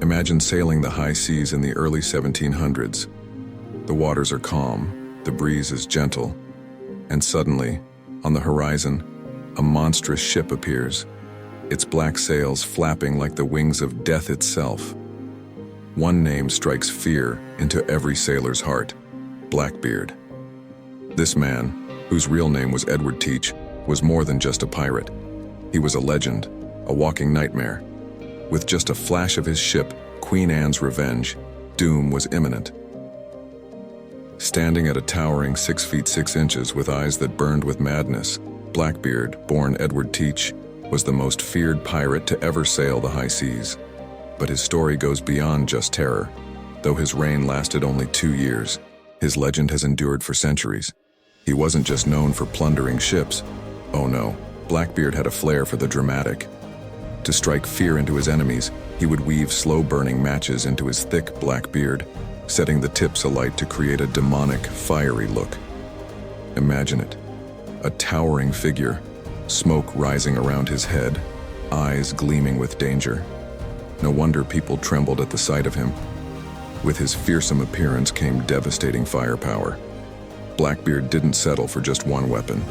Imagine sailing the high seas in the early 1700s. The waters are calm, the breeze is gentle, and suddenly, on the horizon, a monstrous ship appears, its black sails flapping like the wings of death itself. One name strikes fear into every sailor's heart: Blackbeard. This man, whose real name was Edward Teach, was more than just a pirate. He was a legend, a walking nightmare. With just a flash of his ship, Queen Anne's Revenge, doom was imminent. Standing at a towering 6 feet 6 inches with eyes that burned with madness, Blackbeard, born Edward Teach, was the most feared pirate to ever sail the high seas. But his story goes beyond just terror. Though his reign lasted only 2 years, his legend has endured for centuries. He wasn't just known for plundering ships. Oh no, Blackbeard had a flair for the dramatic. To strike fear into his enemies, he would weave slow-burning matches into his thick black beard, setting the tips alight to create a demonic, fiery look. Imagine it. A towering figure, smoke rising around his head, eyes gleaming with danger. No wonder people trembled at the sight of him. With his fearsome appearance came devastating firepower. Blackbeard didn't settle for just one weapon.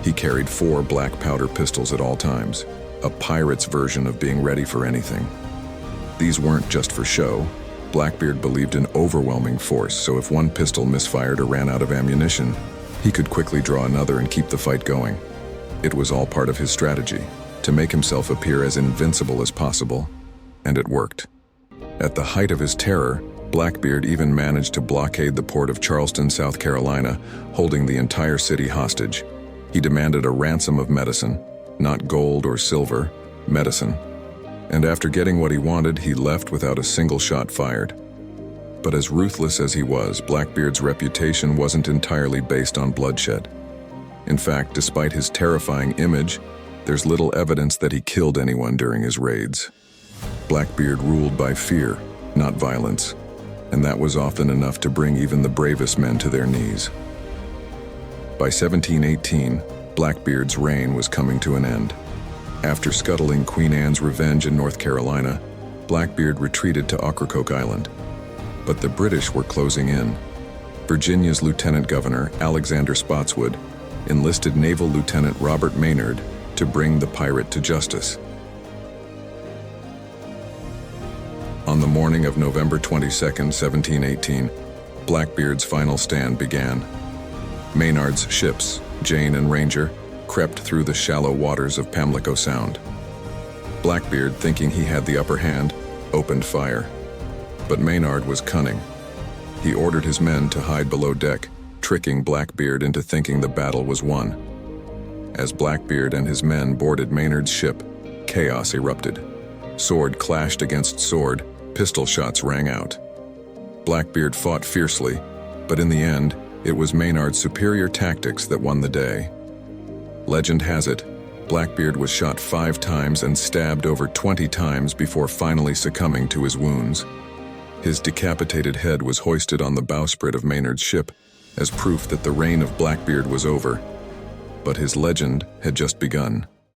He carried 4 black powder pistols at all times, a pirate's version of being ready for anything. These weren't just for show. Blackbeard believed in overwhelming force, so if one pistol misfired or ran out of ammunition, he could quickly draw another and keep the fight going. It was all part of his strategy, to make himself appear as invincible as possible, and it worked. At the height of his terror, Blackbeard even managed to blockade the port of Charleston, South Carolina, holding the entire city hostage. He demanded a ransom of medicine, not gold or silver, medicine. And after getting what he wanted, he left without a single shot fired. But as ruthless as he was, Blackbeard's reputation wasn't entirely based on bloodshed. In fact, despite his terrifying image, there's little evidence that he killed anyone during his raids. Blackbeard ruled by fear, not violence, and that was often enough to bring even the bravest men to their knees. By 1718, Blackbeard's reign was coming to an end. After scuttling Queen Anne's Revenge in North Carolina, Blackbeard retreated to Ocracoke Island. But the British were closing in. Virginia's Lieutenant Governor, Alexander Spotswood, enlisted Naval Lieutenant Robert Maynard to bring the pirate to justice. On the morning of November 22, 1718, Blackbeard's final stand began. Maynard's ships, Jane and Ranger, crept through the shallow waters of Pamlico Sound. Blackbeard, thinking he had the upper hand, opened fire. But Maynard was cunning. He ordered his men to hide below deck, tricking Blackbeard into thinking the battle was won. As Blackbeard and his men boarded Maynard's ship, chaos erupted. Sword clashed against sword, pistol shots rang out. Blackbeard fought fiercely, but in the end, it was Maynard's superior tactics that won the day. Legend has it, Blackbeard was shot 5 times and stabbed over 20 times before finally succumbing to his wounds. His decapitated head was hoisted on the bowsprit of Maynard's ship as proof that the reign of Blackbeard was over. But his legend had just begun.